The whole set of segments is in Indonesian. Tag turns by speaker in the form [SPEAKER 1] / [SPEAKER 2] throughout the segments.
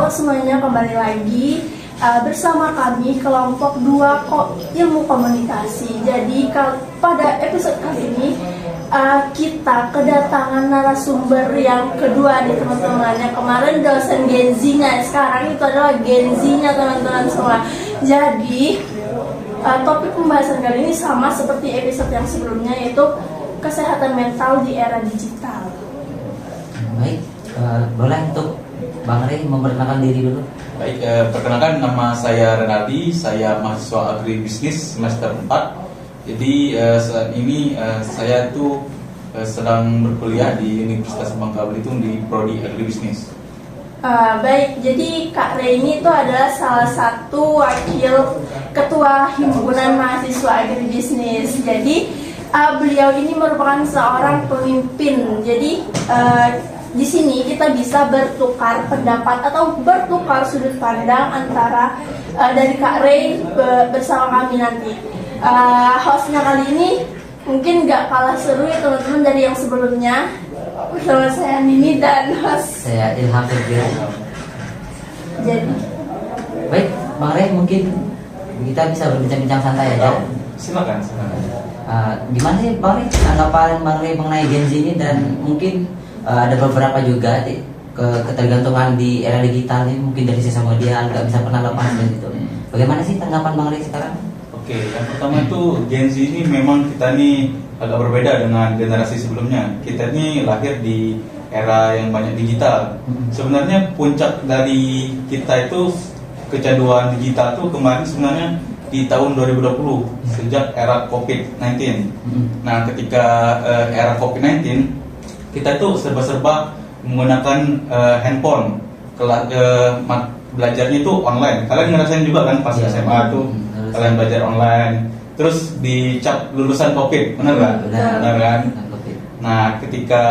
[SPEAKER 1] Halo semuanya, kembali lagi bersama kami kelompok 2 ilmu komunikasi. Jadi pada episode kali ini kita kedatangan narasumber yang kedua nih teman-teman. Yang kemarin dosen Gen Z-nya, sekarang itu adalah Gen Z-nya teman-teman semua. Jadi topik pembahasan kali ini sama seperti episode yang sebelumnya, yaitu kesehatan mental di era digital.
[SPEAKER 2] Baik, boleh untuk Bang Rey memperkenalkan diri dulu.
[SPEAKER 3] Baik, perkenalkan nama saya Renaldi, saya mahasiswa agribisnis semester 4. Jadi saat ini saya tuh sedang berkuliah di Universitas Bangka Belitung di prodi agribisnis.
[SPEAKER 1] Baik, jadi Kak Rey ini itu adalah salah satu wakil ketua himpunan mahasiswa agribisnis. Jadi beliau ini merupakan seorang pemimpin. Jadi di sini kita bisa bertukar pendapat atau bertukar sudut pandang antara dari Kak Rey bersama kami nanti. Hostnya kali ini mungkin gak kalah seru ya teman-teman dari yang sebelumnya. Bersama saya Nini dan host
[SPEAKER 2] Saya Ilham Febrian.
[SPEAKER 1] Jadi
[SPEAKER 2] Baik, Bang Rey, mungkin kita bisa berbincang-bincang santai aja.
[SPEAKER 3] Silakan.
[SPEAKER 2] Gimana sih Bang Rey tanggapan Bang Rey mengenai Gen Z ini, dan mungkin ada beberapa juga ketergantungan di era digital ini, mungkin dari sosial media nggak bisa pernah lepas dari itu. Bagaimana sih tanggapan Bang Rey sekarang?
[SPEAKER 3] Oke, yang pertama itu Gen Z ini memang kita nih agak berbeda dengan generasi sebelumnya. Kita ini lahir di era yang banyak digital. Sebenarnya puncak dari kita itu kecanduan digital tuh kemarin sebenarnya di tahun 2020 sejak era COVID-19. Nah, ketika era COVID-19 kita itu serba-serba menggunakan handphone. Belajarnya itu online. Kalian ngerasain juga kan pas SMA tuh kalian belajar online. Terus dicap lulusan COVID, benar nggak? Benar kan? Nah, ketika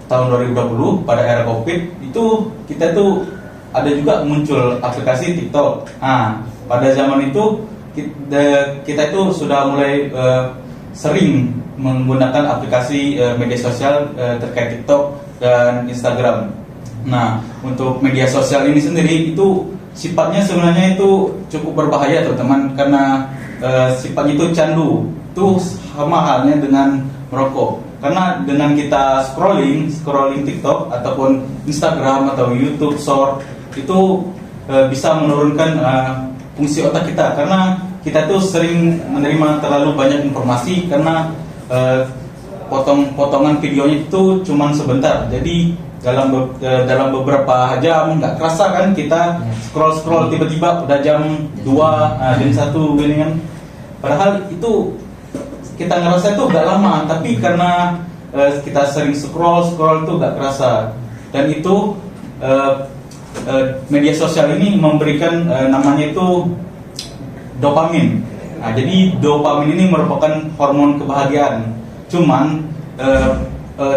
[SPEAKER 3] tahun 2020 pada era COVID itu kita tuh ada juga muncul aplikasi TikTok. Nah, pada zaman itu kita itu sudah mulai sering menggunakan aplikasi media sosial terkait TikTok dan Instagram. Nah, untuk media sosial ini sendiri itu sifatnya sebenarnya itu cukup berbahaya teman-teman, karena sifatnya itu candu. Itu sama halnya dengan merokok. Karena dengan kita scrolling TikTok ataupun Instagram atau YouTube Short itu bisa menurunkan fungsi otak kita, karena kita tuh sering menerima terlalu banyak informasi, karena potongan videonya itu cuman sebentar. Jadi dalam beberapa jam nggak kerasa kan kita scroll tiba-tiba udah jam 2 jam 1 gini kan. Padahal itu kita ngerasa itu gak lama, tapi karena kita sering scroll itu gak kerasa. Dan itu media sosial ini memberikan namanya itu dopamin. Nah, jadi dopamin ini merupakan hormon kebahagiaan. Cuman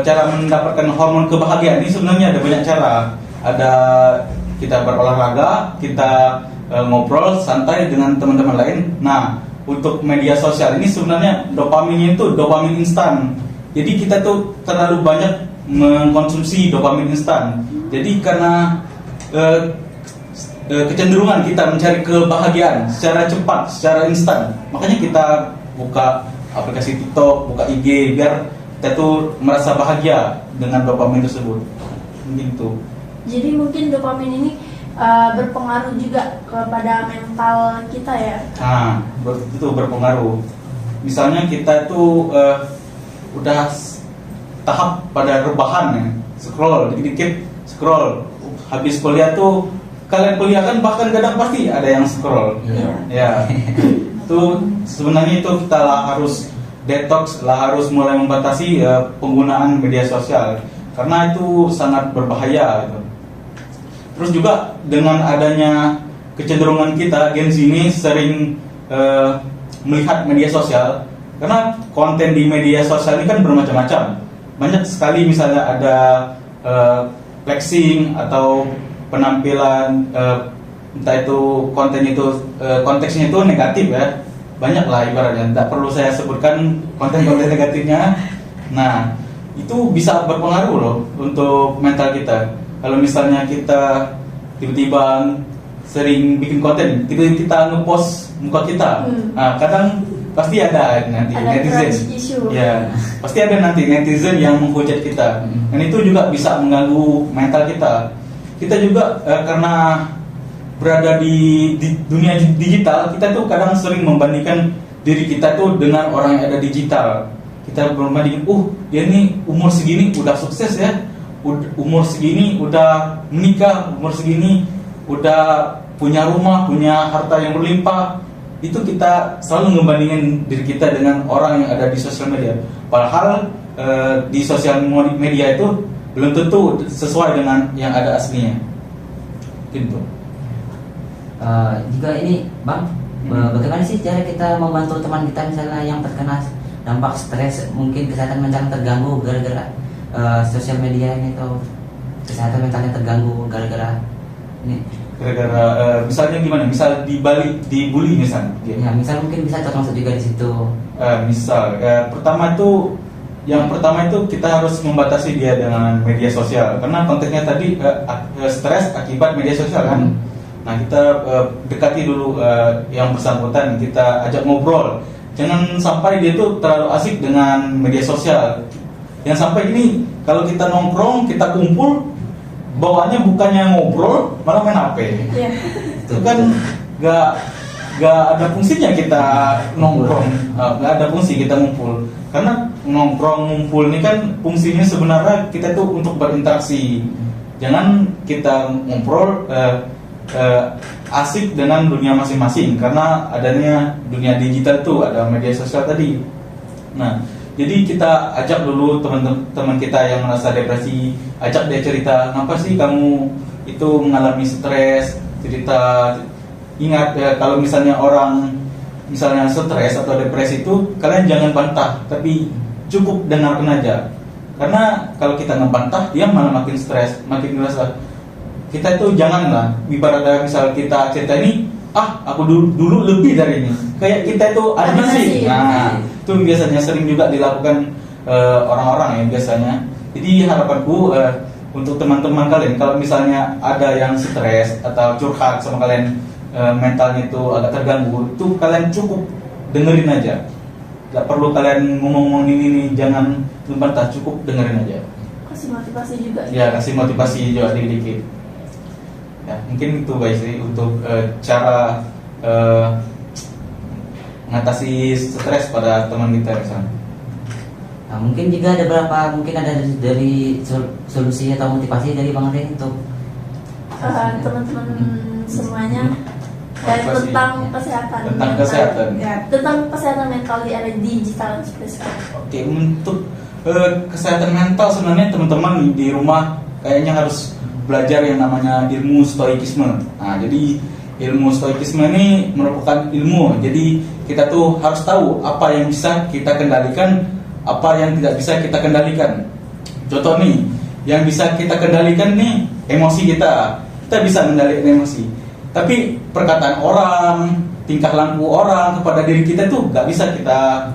[SPEAKER 3] cara mendapatkan hormon kebahagiaan ini sebenarnya ada banyak cara. Ada kita berolahraga, kita ngobrol santai dengan teman-teman lain. Nah, untuk media sosial ini sebenarnya dopaminnya itu dopamin instan. Jadi kita tuh terlalu banyak mengkonsumsi dopamin instan. Jadi karena kecenderungan kita mencari kebahagiaan secara cepat, secara instan, makanya kita buka aplikasi TikTok, buka IG, biar kita tuh merasa bahagia dengan dopamin tersebut. Gitu.
[SPEAKER 1] jadi mungkin dopamin ini berpengaruh juga kepada mental kita ya.
[SPEAKER 3] Nah, itu berpengaruh. Misalnya kita tuh udah tahap pada rebahan ya, scroll dikit-dikit scroll. Habis kuliah tuh, kalian kuliah kan bahkan kadang pasti ada yang scroll. Ya. Itu sebenarnya itu kita harus detox, harus mulai membatasi penggunaan media sosial, karena itu sangat berbahaya gitu. Terus juga dengan adanya kecenderungan kita Gen Z ini sering melihat media sosial, karena konten di media sosial ini kan bermacam-macam. Banyak sekali, misalnya ada flexing atau penampilan, entah itu konteksnya itu negatif ya, banyak lah ibaratnya, tidak perlu saya sebutkan konten-konten negatifnya. Nah, itu bisa berpengaruh loh untuk mental kita. kalau misalnya kita tiba-tiba sering bikin konten, tiba-tiba kita ngepost muka kita, kadang pasti ada nanti
[SPEAKER 1] Ada
[SPEAKER 3] netizen,
[SPEAKER 1] trust issue.
[SPEAKER 3] ya pasti ada nanti netizen yang menghujat kita, dan itu juga bisa mengganggu mental kita. Kita juga karena berada di dunia digital, kita tuh kadang sering membandingkan diri kita tuh dengan orang yang ada digital. Kita membandingkan, dia nih umur segini udah sukses ya, umur segini udah menikah, umur segini udah punya rumah, punya harta yang berlimpah. Itu kita selalu membandingkan diri kita dengan orang yang ada di sosial media. Padahal di sosial media itu belum tentu sesuai dengan yang ada aslinya. Gitu.
[SPEAKER 2] Juga ini Bang, bagaimana sih cara kita membantu teman kita misalnya yang terkena dampak stres, mungkin kesehatan mental terganggu gara-gara sosial media ini, atau kesehatan mentalnya terganggu gara-gara ini?
[SPEAKER 3] Gara-gara misalnya gimana? Misal dibully misalnya.
[SPEAKER 2] Ya, misal mungkin bisa contoh juga di situ.
[SPEAKER 3] Yang pertama itu kita harus membatasi dia dengan media sosial, karena konteksnya tadi stres akibat media sosial kan. Nah, kita dekati dulu yang bersangkutan, kita ajak ngobrol. Jangan sampai dia tuh terlalu asik dengan media sosial. Yang sampai ini kalau kita nongkrong, kita kumpul, bawaannya bukannya ngobrol, malah main HP.
[SPEAKER 1] Iya.
[SPEAKER 3] Itu kan gak ada fungsinya kita nongkrong, gak ada fungsi kita ngumpul. Karena ngumpul ini kan fungsinya sebenarnya kita tuh untuk berinteraksi. Jangan kita ngobrol asik dengan dunia masing-masing, karena adanya dunia digital tuh, ada media sosial tadi. Nah, jadi kita ajak dulu teman-teman kita yang merasa depresi, ajak dia cerita, ngapa sih kamu itu mengalami stres, cerita. Ingat ya, kalau misalnya orang misalnya stres atau depresi itu, kalian jangan bantah, tapi cukup dengarkan aja. Karena kalau kita ngebantah, dia malah makin stres, makin ngerasa. Kita itu janganlah, ibaratnya misal kita cerita ini, aku dulu lebih dari ini. Kayak kita itu admisi. Nah, itu biasanya sering juga dilakukan orang-orang ya biasanya. Jadi harapanku untuk teman-teman kalian, kalau misalnya ada yang stres atau curhat sama kalian, mentalnya itu agak terganggu, itu kalian cukup dengerin aja. Gak perlu kalian ngomong-ngomong ini, jangan membantah, cukup dengerin aja.
[SPEAKER 1] Kasih motivasi juga.
[SPEAKER 3] Ya, kasih motivasi juga dikit-dikit. Ya, mungkin itu guys sih untuk cara mengatasi stres pada teman kita misalnya.
[SPEAKER 2] Nah, mungkin juga ada dari solusi atau motivasi dari Bang Ray untuk
[SPEAKER 1] teman-teman semuanya dari tentang kesehatan
[SPEAKER 3] Tentang
[SPEAKER 1] mental.
[SPEAKER 3] kesehatan.
[SPEAKER 1] Ya, tentang kesehatan mental di era digital seperti sekarang.
[SPEAKER 3] Oke, untuk kesehatan mental sebenarnya teman-teman di rumah kayaknya harus belajar yang namanya ilmu stoikisme. Nah, jadi ilmu stoikisme ini merupakan ilmu. Jadi kita tuh harus tahu apa yang bisa kita kendalikan, apa yang tidak bisa kita kendalikan. Contoh nih, yang bisa kita kendalikan nih emosi kita. Kita bisa mengendalikan emosi. Tapi perkataan orang, tingkah laku orang kepada diri kita tuh gak bisa kita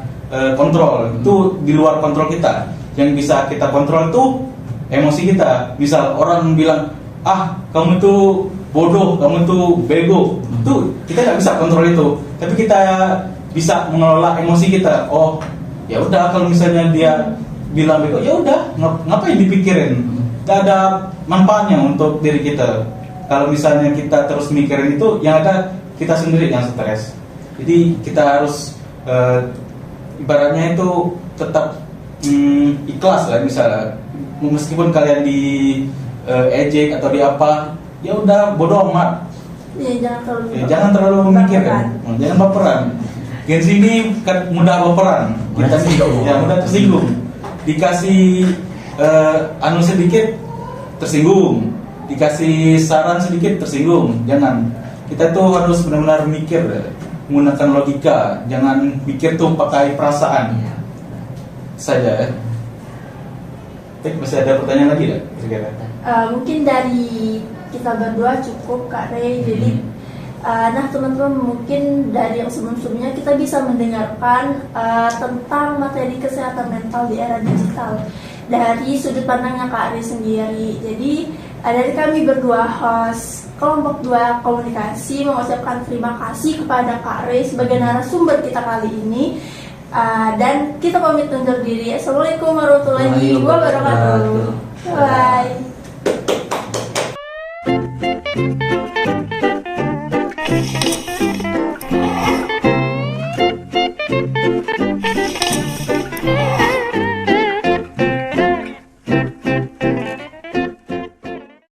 [SPEAKER 3] kontrol. Itu di luar kontrol kita. Yang bisa kita kontrol tuh emosi kita. Misal orang bilang, kamu itu bodoh, kamu itu bego, itu kita nggak bisa kontrol itu. Tapi kita bisa mengelola emosi kita. Oh, ya udah, kalau misalnya dia bilang bego, ya udah, ngapain dipikirin? Gak ada manfaatnya untuk diri kita. Kalau misalnya kita terus mikirin itu, yang ada kita sendiri yang stres. Jadi kita harus ibaratnya itu tetap ikhlas lah, misalnya meskipun kalian di ejek atau di apa, ya udah bodoh amat.
[SPEAKER 1] Ya,
[SPEAKER 3] jangan terlalu memikirkan, jangan baperan. Gen Z ini kan mudah baperan, kita mudah tersinggung. Dikasih sedikit tersinggung, dikasih saran sedikit tersinggung. Jangan, kita tuh harus benar-benar mikir, menggunakan logika, jangan pikir tuh pakai perasaan saja. Masih ada pertanyaan lagi nggak?
[SPEAKER 1] Mungkin dari kita berdua cukup Kak Ray. Jadi teman-teman, mungkin dari yang sebelumnya kita bisa mendengarkan tentang materi kesehatan mental di era digital dari sudut pandangnya Kak Ray sendiri. Jadi Dari kami berdua host kelompok 2 komunikasi mengucapkan terima kasih kepada Kak Ray sebagai narasumber kita kali ini. Dan kita pamit undur diri. Assalamualaikum warahmatullahi wabarakatuh. Bye.